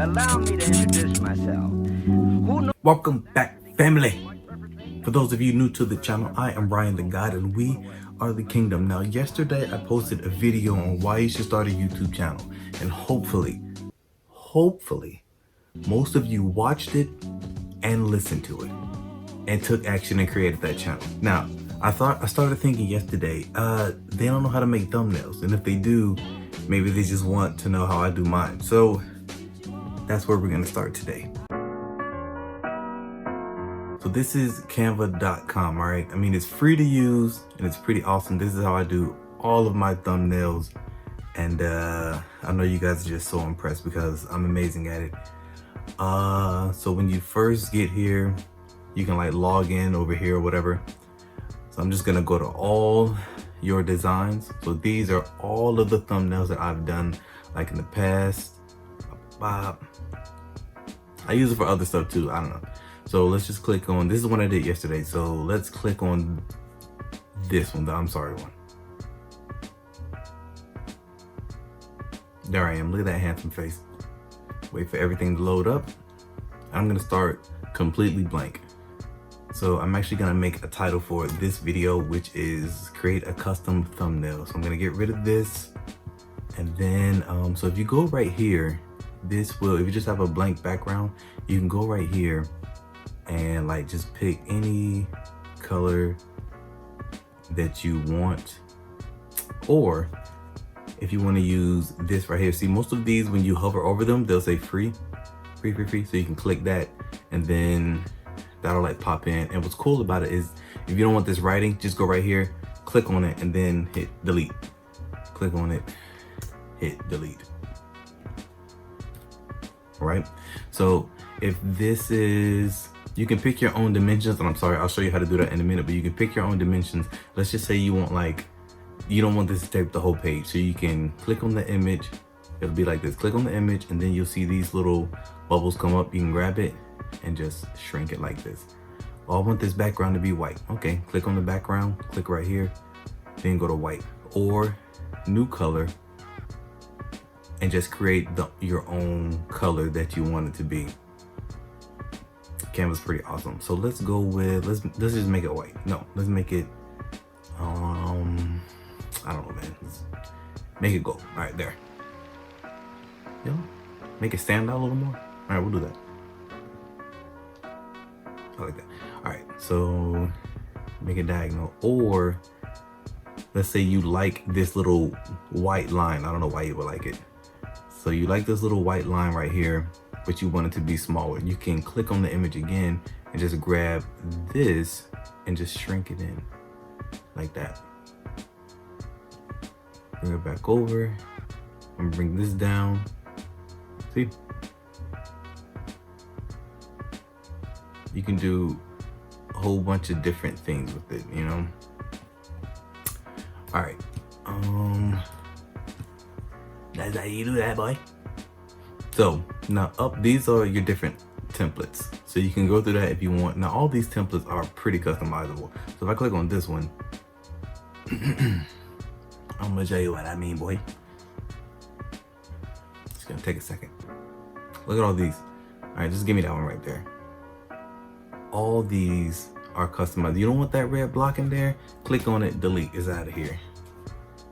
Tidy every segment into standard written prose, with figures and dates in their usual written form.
Allow me to introduce myself. Welcome back, family. For those of you new to the channel, I am Ryan the God and we are the Kingdom. Now, yesterday I posted a video on why you should start a YouTube channel, and hopefully, most of you watched it and listened to it and took action and created that channel. Now, I started thinking yesterday, they don't know how to make thumbnails, and if they do, maybe they just want to know how I do mine. So that's where we're gonna start today. So this is canva.com, all right? I mean, it's free to use and it's pretty awesome. This is how I do all of my thumbnails. And I know you guys are just so impressed because I'm amazing at it. So when you first get here, you can like log in over here or whatever. So I'm just gonna go to all your designs. So these are all of the thumbnails that I've done like in the past. I use it for other stuff too, I don't know. So let's just click on, this is what I did yesterday. So let's click on this one, the I'm sorry one. There I am, look at that handsome face. Wait for everything to load up. I'm gonna start completely blank. So I'm actually gonna make a title for this video, which is create a custom thumbnail. So I'm gonna get rid of this. And then, so if you go right here, this will, if you just have a blank background, you can go right here and like just pick any color that you want. Or if you want to use this right here, see most of these when you hover over them, they'll say free. So you can click that and then that'll like pop in. And what's cool about it is if you don't want this writing, just go right here, click on it and then hit delete. Click on it, hit delete. Right? So if this is, you can pick your own dimensions, and I'm sorry, I'll show you how to do that in a minute, but you can pick your own dimensions. Let's just say you want like, you don't want this to take the whole page. So you can click on the image, it'll be like this, click on the image, and then you'll see these little bubbles come up. You can grab it and just shrink it like this. Oh, I want this background to be white. Okay, click on the background, click right here, then go to white or new color, and just create your own color that you want it to be. Canva's pretty awesome. So let's go with, let's just make it white. No, let's make it, I don't know, man. Let's make it gold. All right, there. Yeah, make it stand out a little more. All right, we'll do that. I like that. All right, so make it diagonal. Or let's say you like this little white line. I don't know why you would like it. So you like this little white line right here, but you want it to be smaller. You can click on the image again and just grab this and just shrink it in like that. Bring it back over. I'm gonna bring this down. See? You can do a whole bunch of different things with it, you know? All right. That's how you do that, boy. So now up, these are your different templates. So you can go through that if you want. Now all these templates are pretty customizable. So if I click on this one, I'm gonna show you what I mean, boy. It's gonna take a second. Look at all these. All right, just give me that one right there. All these are customized. You don't want that red block in there, click on it, delete, it's out of here.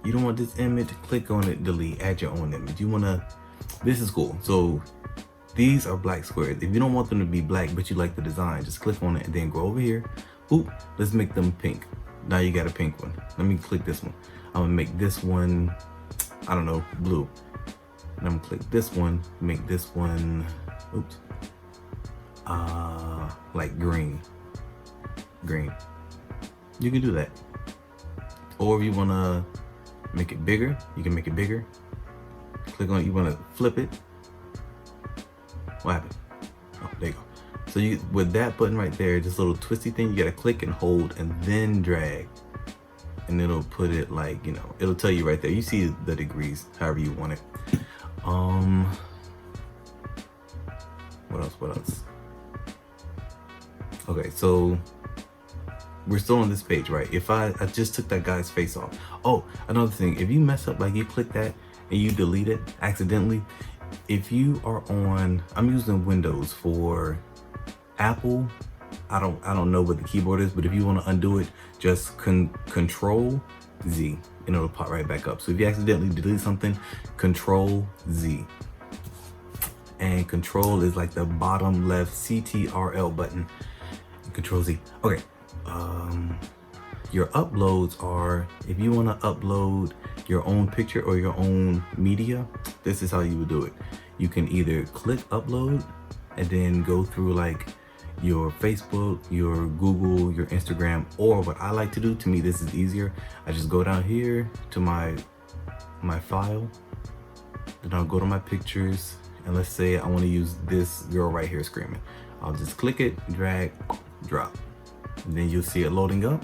You don't want this image, click on it, delete, add your own image. You wanna, this is cool. So these are black squares. If you don't want them to be black, but you like the design, just click on it and then go over here. Oop, let's make them pink. Now you got a pink one. Let me click this one. I'm gonna make this one, I don't know, blue. And I'm gonna click this one, make this one, oops, like green. You can do that. Or if you wanna make it bigger, you can make it bigger. Click on it, you wanna flip it. What happened? Oh, there you go. So you, with that button right there, this little twisty thing, you gotta click and hold and then drag. And it'll put it like, you know, it'll tell you right there. You see the degrees, however you want it. What else? Okay, so we're still on this page, right? If I just took that guy's face off. Oh, another thing, if you mess up, like you click that and you delete it accidentally, if you are on, I'm using Windows. For Apple, I don't know what the keyboard is, but if you want to undo it, just Control Z and it'll pop right back up. So if you accidentally delete something, Control Z. And Control is like the bottom left CTRL button. Control Z. Okay. Your uploads are, if you want to upload your own picture or your own media, this is how you would do it. You can either click upload and then go through like your Facebook, your Google, your Instagram, or what I like to do, to me this is easier, I just go down here to my file, then I'll go to my pictures, and let's say I want to use this girl right here screaming. I'll just click it, drag, drop, and then you'll see it loading up.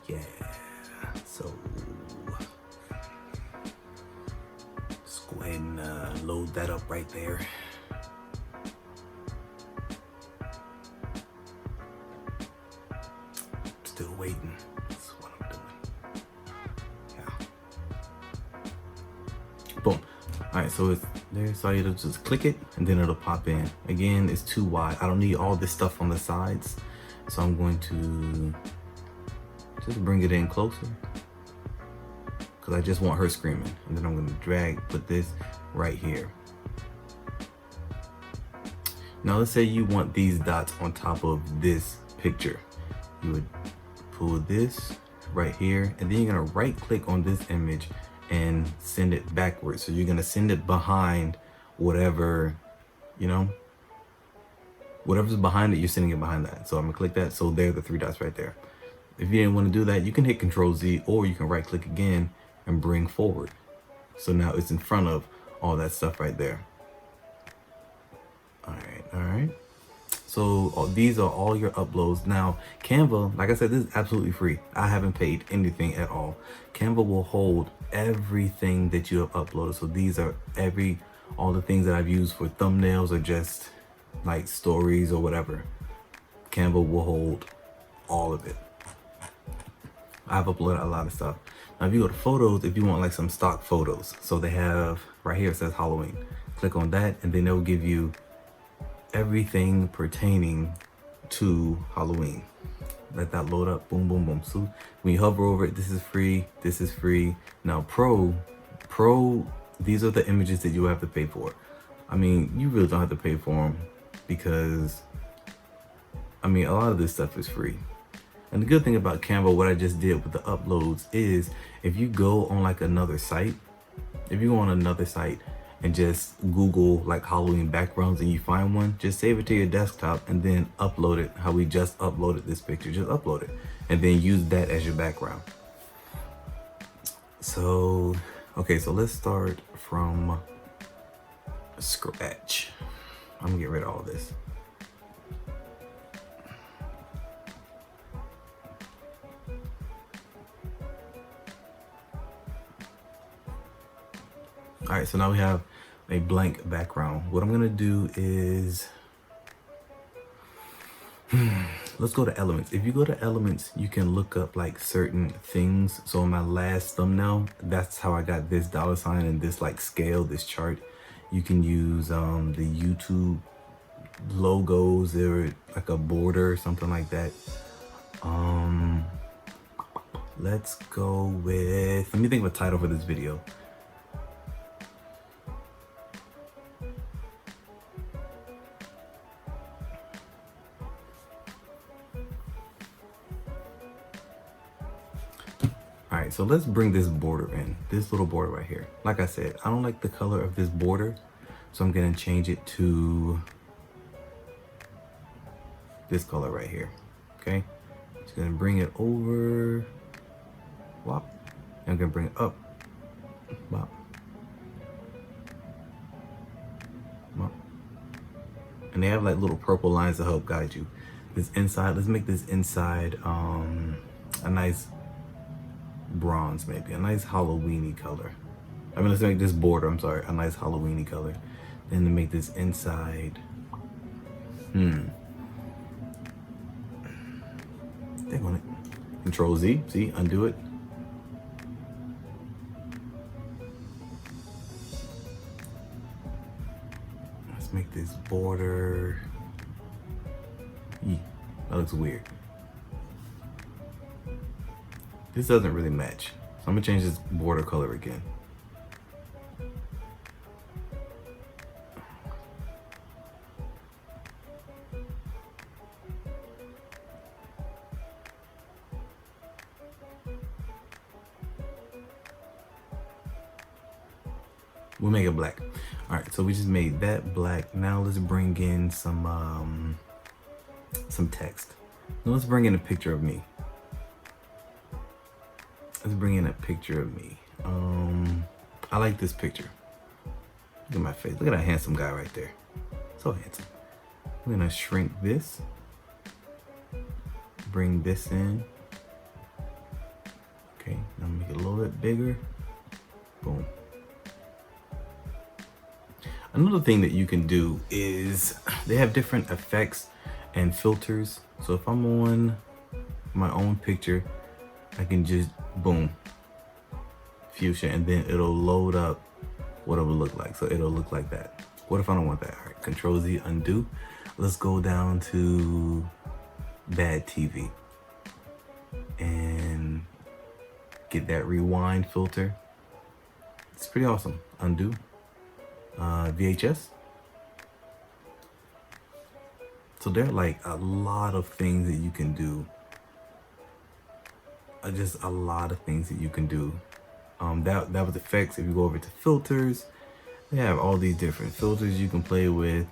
Yeah, so let's go ahead and load that up right there. Still waiting. That's what I'm doing. Yeah. Boom. All right, so it's there. So you just click it and then it'll pop in. Again, it's too wide. I don't need all this stuff on the sides, so I'm going to just bring it in closer because I just want her screaming. And then I'm going to drag, put this right here. Now let's say you want these dots on top of this picture. You would pull this right here, and then you're going to right click on this image and send it backwards. So you're going to send it behind whatever, you know, whatever's behind it, you're sending it behind that. So I'm going to click that. So there are the three dots right there. If you didn't want to do that, you can hit Control Z, or you can right click again and bring forward. So now it's in front of all that stuff right there. All right. So these are all your uploads. Now, Canva, like I said, this is absolutely free. I haven't paid anything at all. Canva will hold everything that you have uploaded. So these are all the things that I've used for thumbnails or just like stories or whatever. Canva will hold all of it. I've uploaded a lot of stuff. Now, if you go to photos, if you want like some stock photos, so they have right here, it says Halloween. Click on that, and then they'll give you everything pertaining to Halloween. Let that load up. Boom, boom, boom. So when you hover over it, this is free. This is free. Now, Pro, these are the images that you have to pay for. I mean, you really don't have to pay for them because, I mean, a lot of this stuff is free. And the good thing about Canva, what I just did with the uploads is, if you go on like another site, and just Google like Halloween backgrounds and you find one, just save it to your desktop and then upload it how we just uploaded this picture. Just upload it and then use that as your background. So, okay, so let's start from scratch. I'm gonna get rid of all this. All right, so now we have a blank background. What I'm gonna do is, let's go to elements. If you go to elements, you can look up like certain things. So in my last thumbnail, that's how I got this $sign and this like scale, this chart. You can use the YouTube logos or like a border or something like that. Let's go with, let me think of a title for this video. All right, so let's bring this border in, this little border right here. Like I said, I don't like the color of this border, so I'm gonna change it to this color right here, okay? Just gonna bring it over, whop. I'm gonna bring it up, whop, whop. And they have like little purple lines to help guide you. This inside, let's make this inside a nice bronze, maybe a nice Halloween-y color. I mean, let's make this border, I'm sorry, a nice Halloween-y color. Then to make this inside Think on it. Control Z, see, undo it. Let's make this border. That looks weird. This doesn't really match. So I'm gonna change this border color again. We'll make it black. All right, so we just made that black. Now let's bring in some text. Now let's bring in a picture of me. Let's bring in a picture of me. I like this picture. Look at my face. Look at that handsome guy right there. So handsome. We're gonna shrink this. Bring this in. Okay, now make it a little bit bigger. Boom. Another thing that you can do is they have different effects and filters. So if I'm on my own picture, I can just boom, fuchsia, and then it'll load up what it will look like. So it'll look like that. What if I don't want that? All right, Control Z, undo. Let's go down to bad TV and get that rewind filter. It's pretty awesome. Undo. VHS. So there are like a lot of things that you can do. Just a lot of things that you can do. That was effects. If you go over to filters, they have all these different filters you can play with.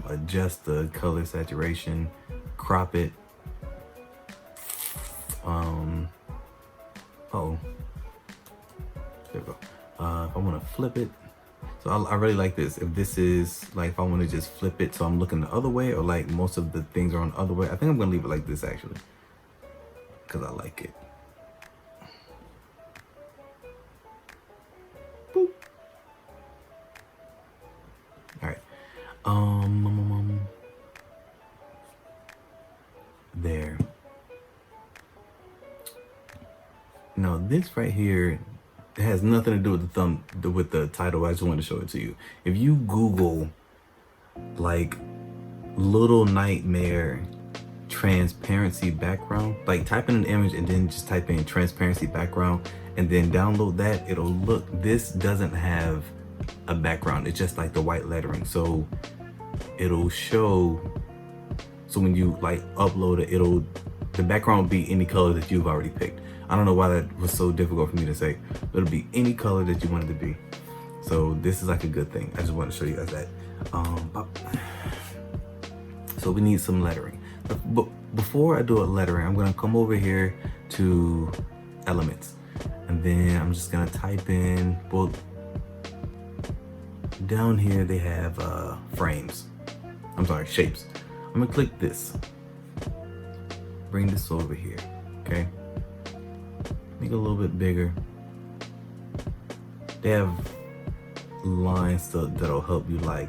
Adjust the color saturation, crop it. There we go. If I want to flip it. So I really like this. If this is like, if I want to just flip it so I'm looking the other way, or like most of the things are on the other way, I think I'm gonna leave it like this actually, because I like it. Boop. All right. There. Now this right here, it has nothing to do with the title. I just wanted to show it to you. If you Google like Little Nightmare transparency background, like type in an image and then just type in transparency background and then download that, it'll look, this doesn't have a background. It's just like the white lettering. So it'll show, so when you like upload it, the background will be any color that you've already picked. I don't know why that was so difficult for me to say, but it'll be any color that you want it to be. So this is like a good thing. I just want to show you guys that. So we need some lettering. But before I do a lettering, I'm gonna come over here to elements. And then I'm just gonna type in, well, down here they have shapes. I'm gonna click this. Bring this over here, okay? Make it a little bit bigger. They have lines that'll help you like,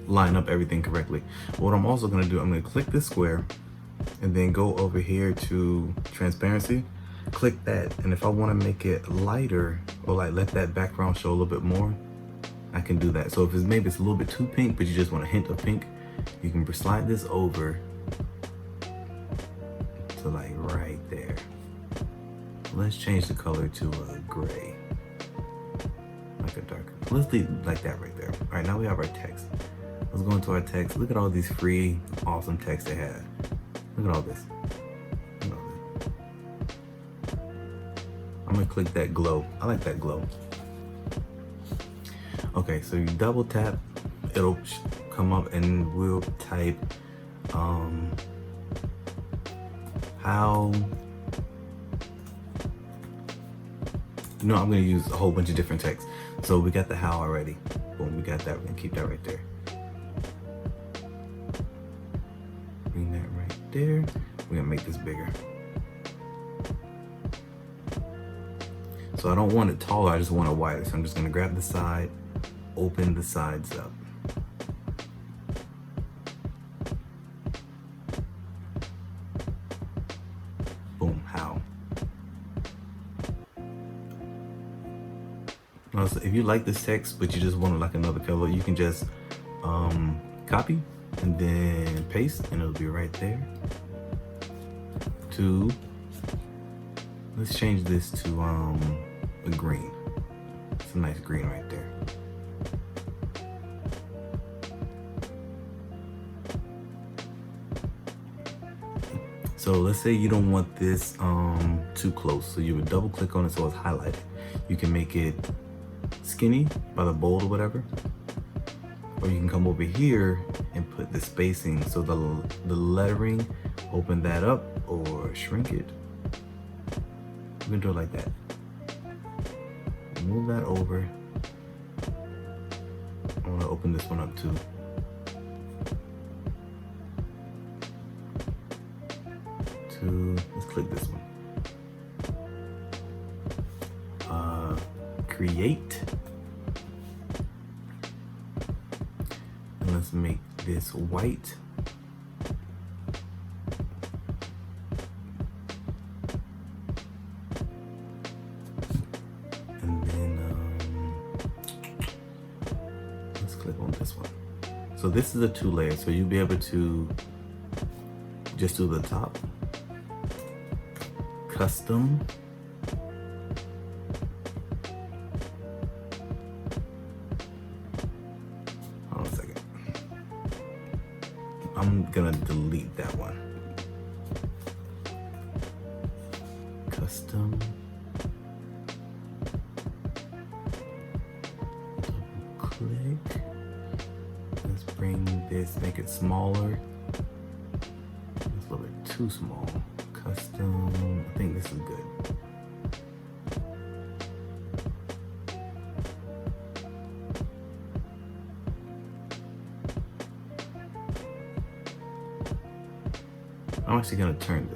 line up everything correctly. But what I'm also gonna do, I'm gonna click this square and then go over here to transparency, click that. And if I wanna make it lighter or like let that background show a little bit more, I can do that. So if maybe it's a little bit too pink, but you just want a hint of pink, you can slide this over to like right there. Let's change the color to a gray, like a darker. Let's leave like that right there. All right, now we have our text. Let's go into our text. Look at all these free, awesome text they have. Look at all this. Look at all this. I'm gonna click that glow. I like that glow. Okay, so you double tap, it'll come up and we'll type how, I'm gonna use a whole bunch of different text. So we got the how already. Boom, we got that. We're gonna keep that right there. Bring that right there. We're gonna make this bigger. So I don't want it taller, I just want it wider. So I'm just gonna grab the side, open the sides up. Also, if you like this text, but you just want like another color, you can just copy and then paste, and it'll be right there. Let's change this to a green. It's a nice green right there. So let's say you don't want this too close. So you would double click on it so it's highlighted. You can make it skinny by the bold or whatever. Or you can come over here and put the spacing. So the lettering, open that up or shrink it. You can do it like that. Move that over. I want to open this one up too. Let's click this one. Create. And let's make this white. And then let's click on this one. So this is a 2-layer, so you'll be able to just do the top. Custom. Hold on a second. I'm gonna delete that one. Custom. Double click. Let's bring this, make it smaller. It's a little bit too small. Custom, I think this is good. I'm actually gonna turn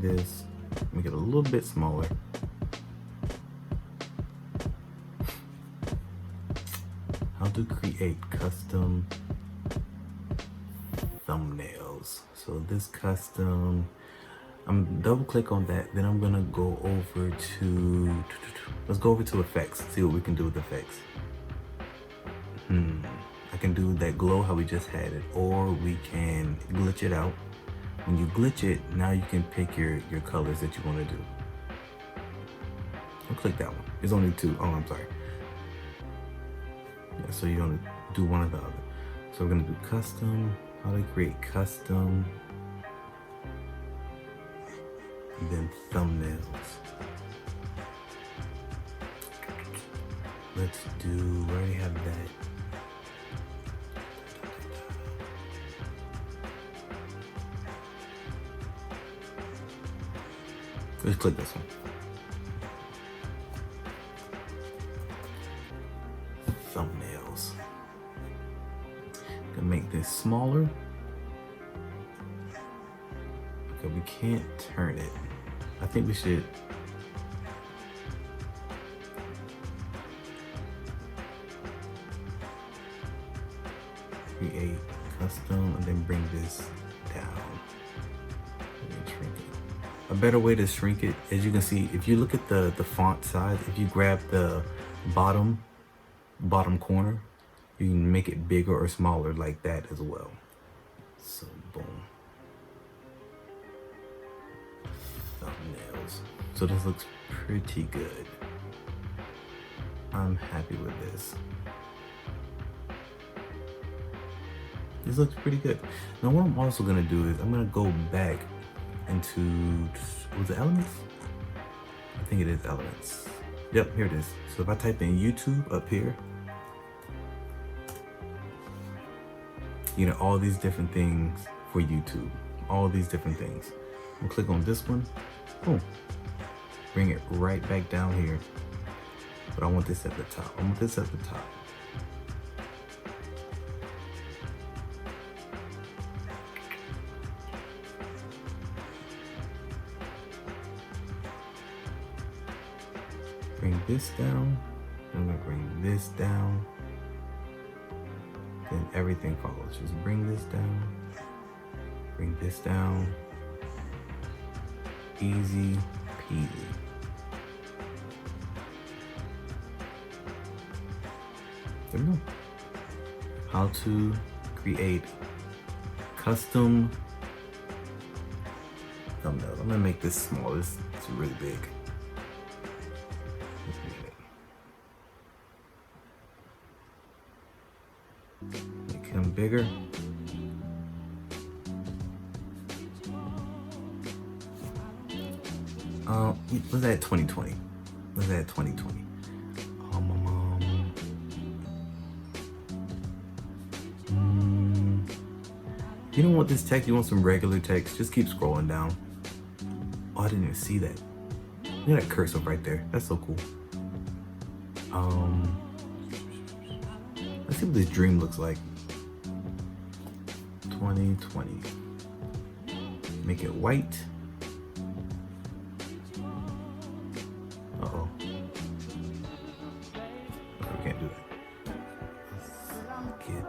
this, make it a little bit smaller. How to create custom thumbnails. So this custom, I'm double click on that, then I'm gonna go over to, let's go over to effects, see what we can do with effects. I can do that glow how we just had it, or we can glitch it out. When you glitch it, now you can pick your colors that you want to do. I'll click that one. It's only 2. Oh, I'm sorry. Yeah, so you don't do one or the other. So we're gonna do custom. How to create custom, and then thumbnails. Let's do, we already have that. Let's click this one. Thumbnails. Gonna make this smaller. Okay, we can't turn it. I think we should. Create custom and then bring this down. And then shrink it. A better way to shrink it, as you can see, if you look at the font size, if you grab the bottom corner, you can make it bigger or smaller like that as well. So boom. Thumbnails. So this looks pretty good. I'm happy with this. This looks pretty good. Now what I'm also gonna do is I'm gonna go back into, was it elements? I think it is elements. Yep, here it is. So if I type in YouTube up here, you know, all these different things for YouTube, all these different things. I'll click on this one, boom. Bring it right back down here. But I want this at the top. I want this at the top. Bring this down. I'm gonna bring this down. Then everything follows. Just bring this down. Bring this down. Easy peasy. there we go. How to create custom thumbnails. I'm gonna make this small. It's really big. Make him bigger. Was that 2020? Was that 2020? You don't want this text, you want some regular text, just keep scrolling down. Oh, I didn't even see that. Look at that cursor right there. That's so cool. Let's see what this dream looks like. 2020. Make it white. Uh-oh. Okay, we can't do that. Let's get,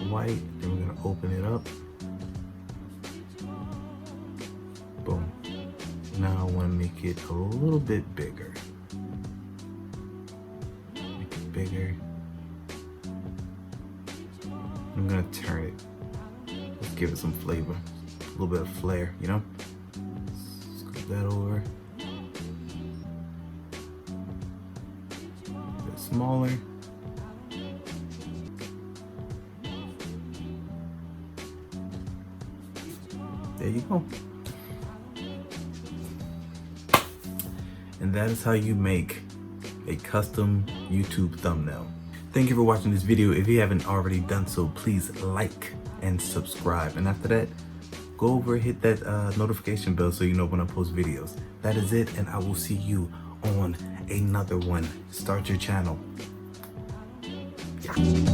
white, then we're gonna open it up. Boom. Now I want to make it a little bit bigger. Make it bigger. I'm gonna turn it. Let's give it some flavor, a little bit of flair, you know. Scoot that over. A bit smaller. There you go. And that is how you make a custom YouTube thumbnail. Thank you for watching this video. If you haven't already done so, please like and subscribe. And after that, go over and hit that notification bell so you know when I post videos. That is it, and I will see you on another one. Start your channel. Yeah.